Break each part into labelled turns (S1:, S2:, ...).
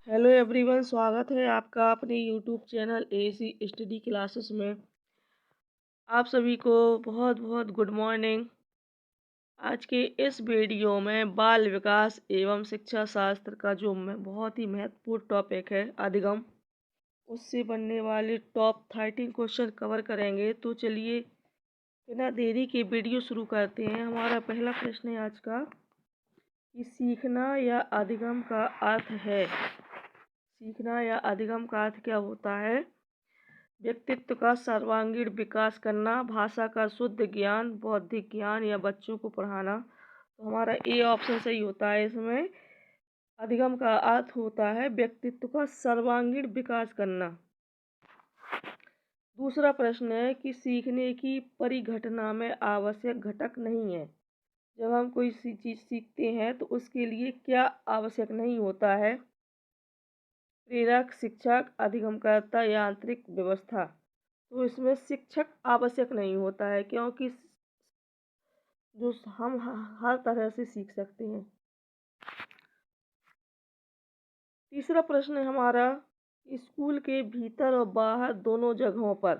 S1: Hello everyone, स्वागत है आपका अपने YouTube channel AC study classes में। आप सभी को बहुत बहुत गुड मॉर्निंग। आज के इस वीडियो में बाल विकास एवं शिक्षा शास्त्र का जो बहुत ही महत्वपूर्ण टॉपिक है अधिगम, उससे बनने वाले टॉप 13 क्वेश्चन कवर करेंगे। तो चलिए बिना देरी के वीडियो शुरू करते हैं। हमारा पहला प्रश्न है आज का कि सीखना या अधिगम का अर्थ है। सीखना या अधिगम का अर्थ क्या होता है? व्यक्तित्व का सर्वांगीण विकास करना, भाषा का शुद्ध ज्ञान, बौद्धिक ज्ञान या बच्चों को पढ़ाना। तो हमारा ए ऑप्शन सही होता है। इसमें अधिगम का अर्थ होता है व्यक्तित्व का सर्वांगीण विकास करना। दूसरा प्रश्न है कि सीखने की परिघटना में आवश्यक घटक नहीं है। जब हम कोई सी चीज़ सीखते हैं तो उसके लिए क्या आवश्यक नहीं होता है? प्रेरक, शिक्षक, अधिगमकर्ता या आंतरिक व्यवस्था। तो इसमें शिक्षक आवश्यक नहीं होता है, क्योंकि जो हम हर तरह से सीख सकते हैं। तीसरा प्रश्न है हमारा, स्कूल के भीतर और बाहर दोनों जगहों पर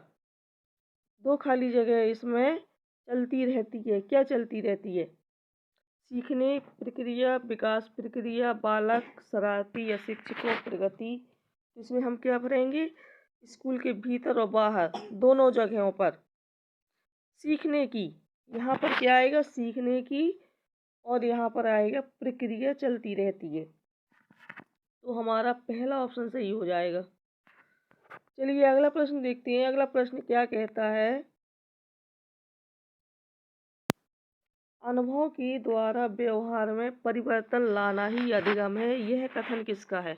S1: दो खाली जगह इसमें चलती रहती है। क्या चलती रहती है? सीखने प्रक्रिया, विकास प्रक्रिया, बालक शरारती या शिक्षकों प्रगति। इसमें हम क्या भरेंगे? स्कूल के भीतर और बाहर दोनों जगहों पर सीखने की, यहाँ पर क्या आएगा? सीखने की, और यहाँ पर आएगा प्रक्रिया चलती रहती है। तो हमारा पहला ऑप्शन सही हो जाएगा। चलिए अगला प्रश्न देखते हैं। अगला प्रश्न क्या कहता है? अनुभव के द्वारा व्यवहार में परिवर्तन लाना ही अधिगम है। यह कथन किसका है?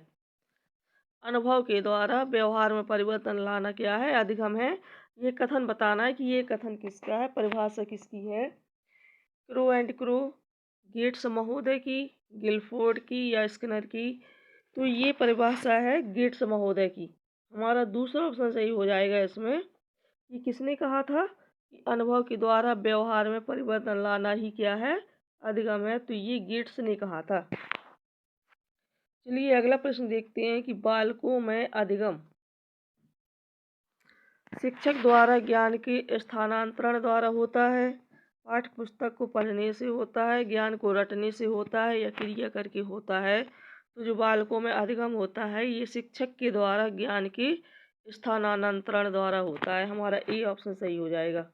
S1: अनुभव के द्वारा व्यवहार में परिवर्तन लाना क्या है? अधिगम है। ये कथन बताना है कि ये कथन किसका है, परिभाषा किसकी है? क्रो एंड क्रो, गेट्स महोदय की, गिलफोर्ड की या स्किनर की। तो ये परिभाषा है गेट्स महोदय की। हमारा दूसरा ऑप्शन सही हो जाएगा। इसमें ये किसने कहा था कि अनुभव के द्वारा व्यवहार में परिवर्तन लाना ही क्या है? अधिगम है। तो ये गेट्स ने कहा था। चलिए अगला प्रश्न देखते हैं कि बालकों में अधिगम शिक्षक द्वारा ज्ञान के स्थानांतरण द्वारा होता है, पाठ्य पुस्तक को पढ़ने से होता है, ज्ञान को रटने से होता है या क्रिया करके होता है। तो जो बालकों में अधिगम होता है ये शिक्षक के द्वारा ज्ञान के स्थानांतरण द्वारा होता है। हमारा ए ऑप्शन सही हो जाएगा।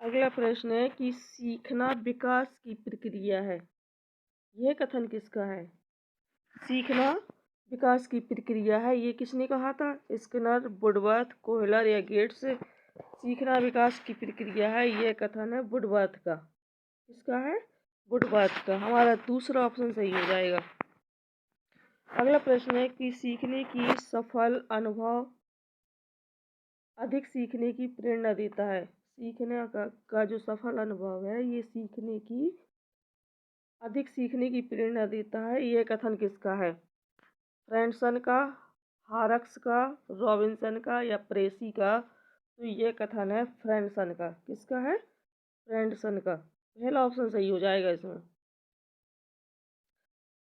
S1: अगला प्रश्न है कि सीखना विकास की प्रक्रिया है। यह कथन किसका है? सीखना विकास की प्रक्रिया है, ये किसने कहा था? स्किनर, वुडवर्थ, कोहलर या गेट्स। सीखना विकास की प्रक्रिया है, यह कथन है वुडवर्थ का। किसका है? वुडवर्थ का। हमारा दूसरा ऑप्शन सही हो जाएगा। अगला प्रश्न है कि सीखने की सफल अनुभव अधिक सीखने की प्रेरणा देता है। सीखने का जो सफल अनुभव है ये अधिक सीखने की प्रेरणा देता है। यह कथन किसका है? फ्रेंडसन का, हारक्स का, रॉबिन्सन का या प्रेसी का। तो यह कथन है फ्रेंडसन का। किसका है? फ्रेंडसन का। पहला ऑप्शन सही हो जाएगा इसमें।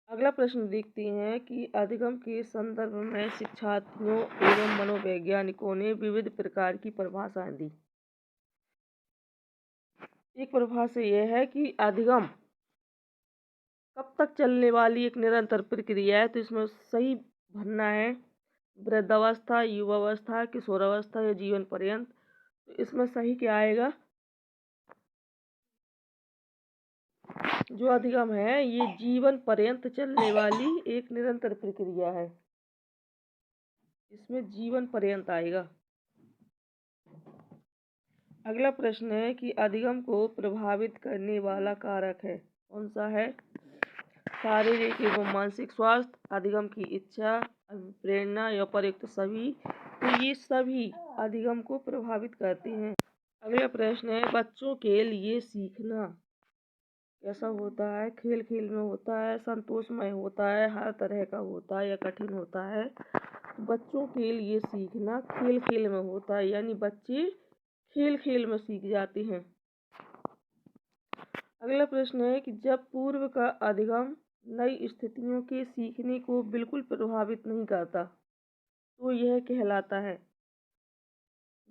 S1: अगला प्रश्न देखते हैं कि अधिगम के संदर्भ में शिक्षार्थियों एवं मनोवैज्ञानिकों ने विविध प्रकार की परिभाषाएं दी। एक परिभाषा यह है कि अधिगम कब तक चलने वाली एक निरंतर प्रक्रिया है। तो इसमें सही भरना है वृद्धावस्था, युवावस्था, किशोरावस्था या जीवन पर्यंत। तो इसमें सही क्या आएगा? जो अधिगम है ये जीवन पर्यंत चलने वाली एक निरंतर प्रक्रिया है। इसमें जीवन पर्यंत आएगा। अगला प्रश्न है कि अधिगम को प्रभावित करने वाला कारक है, कौन सा है? शारीरिक एवं मानसिक स्वास्थ्य, अधिगम की इच्छा, प्रेरणा या उपयुक्त सभी। तो ये सभी अधिगम को प्रभावित करते हैं। अगला प्रश्न है बच्चों के लिए सीखना कैसा होता है? खेल खेल में होता है, संतोषमय होता है, हर तरह का होता है या कठिन होता है? बच्चों के लिए सीखना खेल खेल में होता है, यानी बच्चे खेल खेल में सीख जाते हैं। अगला प्रश्न है कि जब पूर्व का अधिगम नई स्थितियों के सीखने को बिल्कुल प्रभावित नहीं करता तो यह कहलाता है।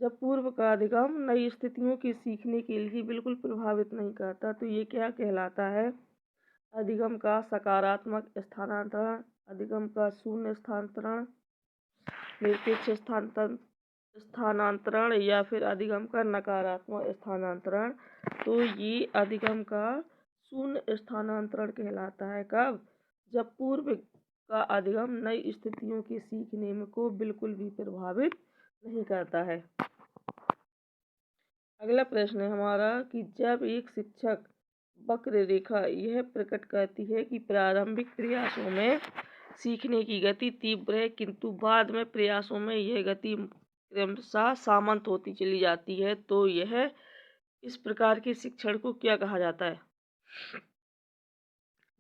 S1: जब पूर्व का अधिगम नई स्थितियों के सीखने के लिए बिल्कुल प्रभावित नहीं करता तो ये क्या कहलाता है? अधिगम का सकारात्मक स्थानांतरण, अधिगम का शून्य स्थानांतरण, निरपेक्ष स्थानांतरण या फिर अधिगम का नकारात्मक स्थानांतरण। तो ये अधिगम का शून्य स्थानांतरण कहलाता है। कब? जब पूर्व का अधिगम नई स्थितियों के सीखने में को बिल्कुल भी प्रभावित नहीं करता है। अगला प्रश्न है हमारा कि जब एक शिक्षक वक्र रेखा यह प्रकट करती है कि प्रारंभिक प्रयासों में सीखने की गति तीव्र है किंतु बाद में प्रयासों में यह गति क्रमशः सामंत होती चली जाती है, तो यह इस प्रकार के शिक्षण को क्या कहा जाता है?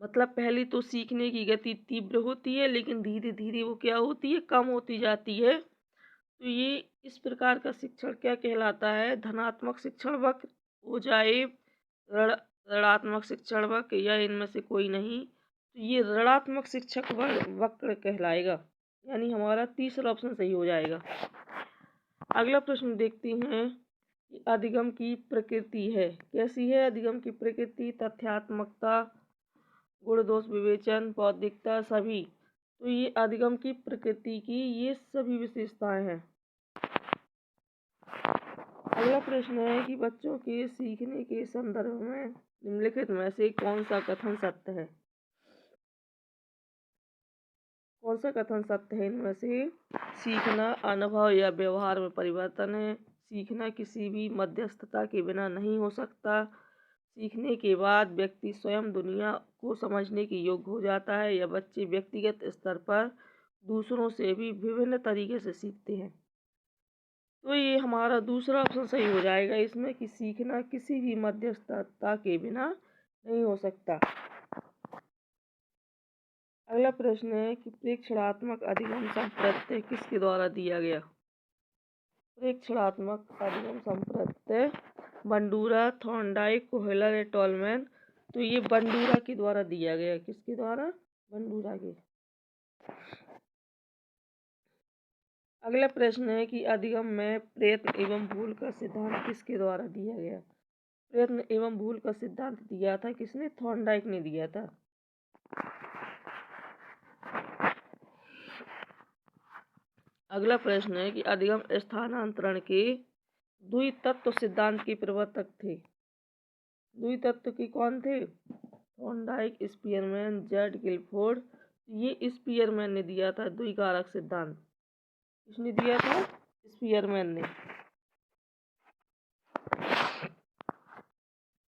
S1: मतलब पहले तो सीखने की गति तीव्र होती है लेकिन धीरे धीरे वो क्या होती है? कम होती जाती है। तो ये इस प्रकार का शिक्षण क्या कहलाता है? धनात्मक शिक्षण वक्र हो जाए, ऋणात्मक शिक्षण वक्र या इनमें से कोई नहीं, तो ये ऋणात्मक शिक्षक वक्र कहलाएगा। यानी हमारा तीसरा ऑप्शन सही हो जाएगा। अगला प्रश्न देखते हैं कि अधिगम की प्रकृति है। कैसी है अधिगम की प्रकृति? तथ्यात्मकता, गुण दोष विवेचन, बौद्धिकता, सभी। तो ये अधिगम की प्रकृति की ये सभी विशेषताएं हैं। अगला प्रश्न है कि बच्चों के सीखने के संदर्भ में निम्नलिखित में से कौन सा कथन सत्य है? कौन सा कथन सत्य है इनमें से? सीखना अनुभव या व्यवहार में परिवर्तन है, सीखना किसी भी मध्यस्थता के बिना नहीं हो सकता, सीखने के बाद व्यक्ति स्वयं दुनिया को समझने के योग्य हो जाता है, या बच्चे व्यक्तिगत स्तर पर दूसरों से भी विभिन्न तरीके से सीखते हैं। तो ये हमारा दूसरा ऑप्शन सही हो जाएगा इसमें कि सीखना किसी भी मध्यस्थता के बिना नहीं हो सकता। अगला प्रश्न है कि प्रेक्षणात्मक अधिगम संप्रत्यय किसके द्वारा दिया गया? प्रेक्षणात्मक अधिगम संप्रत्यय बंडूरा, थॉर्नडाइक, कोहलर, टॉलमैन। तो ये बंडूरा के द्वारा दिया गया। किसके द्वारा? बंडूरा के। अगला प्रश्न है कि अधिगम में प्रयत्न एवं भूल का सिद्धांत किसके द्वारा दिया गया? प्रयत्न एवं भूल का सिद्धांत दिया था किसने? थॉर्नडाइक ने दिया था। अगला प्रश्न है कि अधिगम स्थानांतरण के द्वितत्व सिद्धांत के प्रवर्तक थे। द्वितत्व के कौन थे? Thorndike, Spearman, Z Guilford. ये स्पीयरमैन ने दिया था द्विकारक सिद्धांत। किसने दिया था? स्पीयरमैन ने।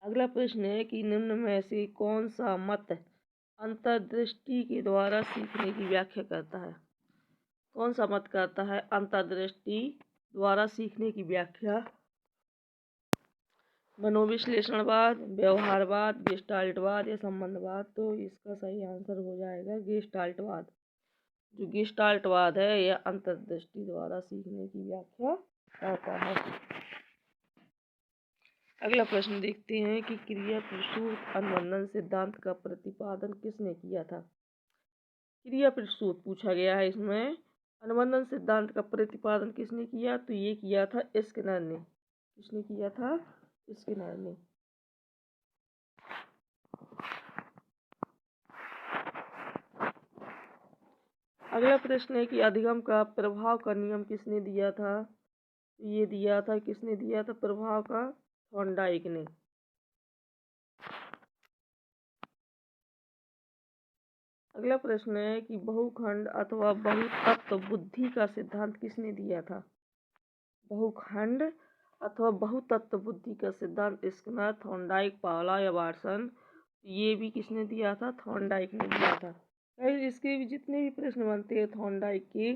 S1: अगला प्रश्न है कि निम्न में से कौन सा मत अंतर्दृष्टि के द्वारा सीखने की व्याख्या करता है? कौन सा मत करता है अंतर्दृष्टि द्वारा सीखने की व्याख्या? मनोविश्लेषणवाद, व्यवहारवाद, गेस्टाल्टवाद या संबंधवाद। तो इसका सही आंसर हो जाएगा गेस्टाल्टवाद। जो गेस्टाल्टवाद है यह अंतर्दृष्टि द्वारा सीखने की व्याख्या करता है। अगला प्रश्न देखते हैं कि क्रिया प्रसूत अनुबंधन सिद्धांत का प्रतिपादन किसने किया था? क्रिया प्रसूत पूछा गया है इसमें। अनुबंधन सिद्धांत का प्रतिपादन किसने किया? तो ये किया था स्किनर ने। किसने किया था? स्किनर ने। अगला प्रश्न है कि अधिगम का प्रभाव का नियम किसने दिया था? ये दिया था, किसने दिया था प्रभाव का? थॉर्नडाइक ने। अगला प्रश्न है कि बहुखंड अथवा बहुतत्व बुद्धि का सिद्धांत किसने दिया था? बहुखंड अथवा बहुतत्व बुद्धि का सिद्धांत स्किनर, थॉर्नडाइक, पावला या वाटसन। ये भी किसने दिया था? थॉर्नडाइक ने दिया था। इसके भी जितने भी प्रश्न बनते हैं थॉर्नडाइक के,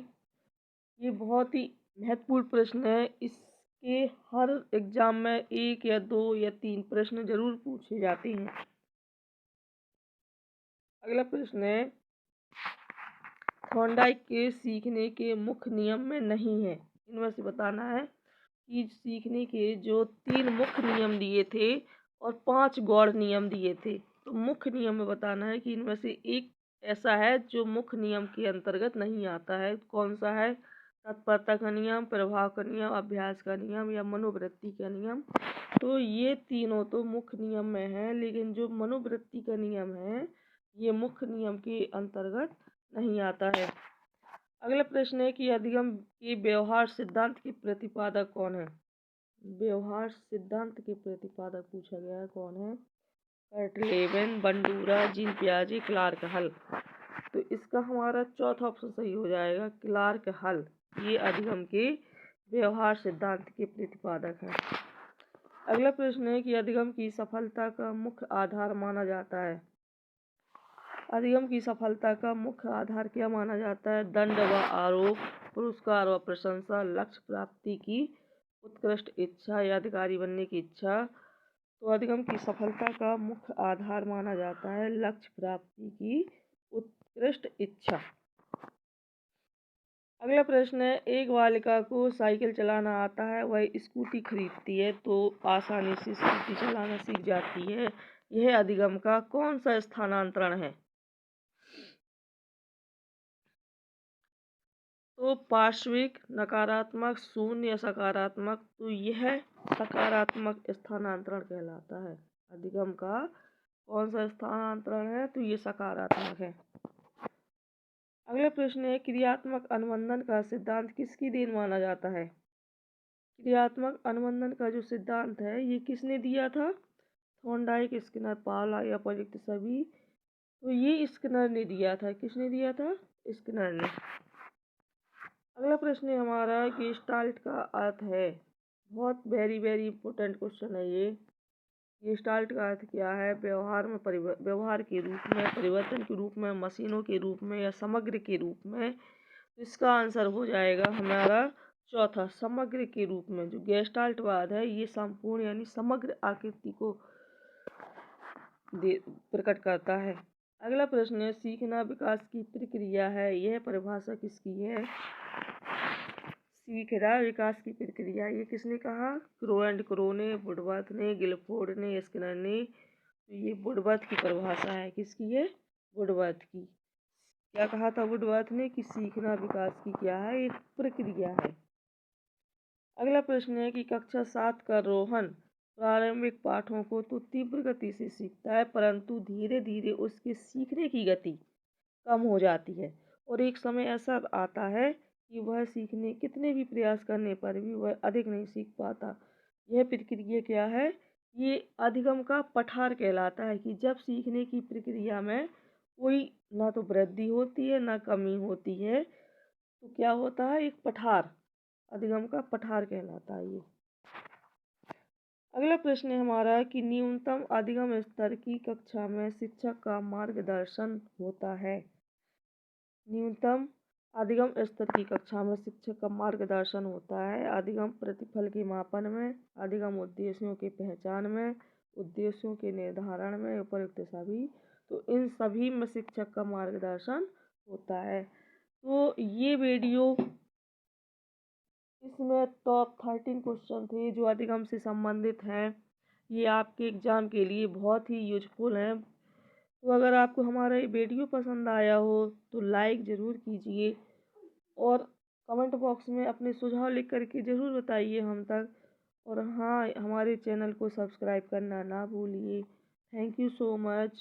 S1: ये बहुत ही महत्वपूर्ण प्रश्न है। इसके हर एग्जाम में 1 या 2 या 3 प्रश्न जरूर पूछे जाते हैं। अगला प्रश्न है थॉर्नडाइक के सीखने के मुख्य नियम में नहीं है। इनमें से बताना है कि सीखने के जो 3 मुख्य नियम दिए थे और 5 गौड़ नियम दिए थे। तो मुख्य नियम में बताना है कि इनमें से एक ऐसा है जो मुख्य नियम के अंतर्गत नहीं आता है। कौन सा है? तत्परता का नियम, प्रभाव का नियम, अभ्यास का नियम या मनोवृत्ति का नियम। तो ये तीनों तो मुख्य नियम में है, लेकिन जो मनोवृत्ति का नियम है ये मुख्य नियम के अंतर्गत नहीं आता है। अगला प्रश्न है कि अधिगम के व्यवहार सिद्धांत के प्रतिपादक कौन है? व्यवहार सिद्धांत के प्रतिपादक पूछा गया है, कौन है? कर्ट लेविन, बंडूरा, जीन पियाजे, क्लार्क हल। तो इसका हमारा चौथा ऑप्शन सही हो जाएगा, क्लार्क हल। ये अधिगम के व्यवहार सिद्धांत के प्रतिपादक हैं। अगला प्रश्न है कि अधिगम की सफलता का मुख्य आधार माना जाता है। अधिगम की सफलता का मुख्य आधार क्या माना जाता है? दंड व आरोप, पुरस्कार व प्रशंसा, लक्ष्य प्राप्ति की उत्कृष्ट इच्छा या अधिकारी बनने की इच्छा। तो अधिगम की सफलता का मुख्य आधार माना जाता है लक्ष्य प्राप्ति की उत्कृष्ट इच्छा। अगला प्रश्न है, एक बालिका को साइकिल चलाना आता है, वह स्कूटी खरीदती है तो आसानी से स्कूटी चलाना सीख जाती है। यह अधिगम का कौन सा स्थानांतरण है? तो पार्श्विक, नकारात्मक, शून्य या सकारात्मक। तो यह सकारात्मक स्थानांतरण कहलाता है। अधिगम का कौन सा स्थानांतरण है? तो ये सकारात्मक है। अगला प्रश्न है, क्रियात्मक अनुबंधन का सिद्धांत किसकी देन माना जाता है? क्रियात्मक अनुबंधन का जो सिद्धांत है ये किसने दिया था? थॉर्नडाइक, स्किनर, पावलॉव या अतिरिक्त सभी। तो ये स्किनर ने दिया था। किसने दिया था? स्किनर ने। अगला प्रश्न है हमारा कि गेस्टाल्ट का अर्थ है। बहुत वेरी इंपॉर्टेंट क्वेश्चन है ये। गेस्टाल्ट का अर्थ क्या है? व्यवहार के रूप में, परिवर्तन के रूप में, मशीनों के रूप में या समग्र के रूप में। इसका आंसर हो जाएगा हमारा चौथा, समग्र के रूप में। जो गेस्टाल्टवाद है ये संपूर्ण यानी समग्र आकृति को प्रकट करता है। अगला प्रश्न है, सीखना विकास की प्रक्रिया है, यह परिभाषा किसकी है? सीखना विकास की प्रक्रिया ये किसने कहा? क्रो एंड क्रो ने, वुडवर्थ ने, गिलफोर्ड ने, स्किनर ने। तो ये वुडवर्थ की परिभाषा है। किसकी है? वुडवर्थ की। क्या कहा था वुडवर्थ ने? कि सीखना विकास की क्या है? एक प्रक्रिया है। अगला प्रश्न है कि कक्षा 7 का रोहन प्रारंभिक पाठों को तो तीव्र गति से सीखता है, परंतु धीरे धीरे उसके सीखने की गति कम हो जाती है और एक समय ऐसा आता है कि वह सीखने कितने भी प्रयास करने पर भी वह अधिक नहीं सीख पाता। यह प्रक्रिया क्या है? ये अधिगम का पठार कहलाता है कि जब सीखने की प्रक्रिया में कोई ना तो वृद्धि होती है ना कमी होती है, तो क्या होता है? एक पठार, अधिगम का पठार कहलाता है ये। अगला प्रश्न है हमारा कि न्यूनतम अधिगम स्तर की कक्षा में शिक्षक का मार्गदर्शन होता है। न्यूनतम अधिगम स्तर की कक्षा में शिक्षक का मार्गदर्शन होता है अधिगम प्रतिफल के मापन में, अधिगम उद्देश्यों की पहचान में, उद्देश्यों के निर्धारण में, उपयुक्त सभी। तो इन सभी में शिक्षक का मार्गदर्शन होता है। तो ये वीडियो, इसमें टॉप 13 क्वेश्चन थे जो अधिगम से संबंधित हैं। ये आपके एग्ज़ाम के लिए बहुत ही यूजफुल हैं। तो अगर आपको हमारा ये वीडियो पसंद आया हो तो लाइक ज़रूर कीजिए और कमेंट बॉक्स में अपने सुझाव लिख करके ज़रूर बताइए हम तक। और हाँ, हमारे चैनल को सब्सक्राइब करना ना भूलिए। Thank you so much.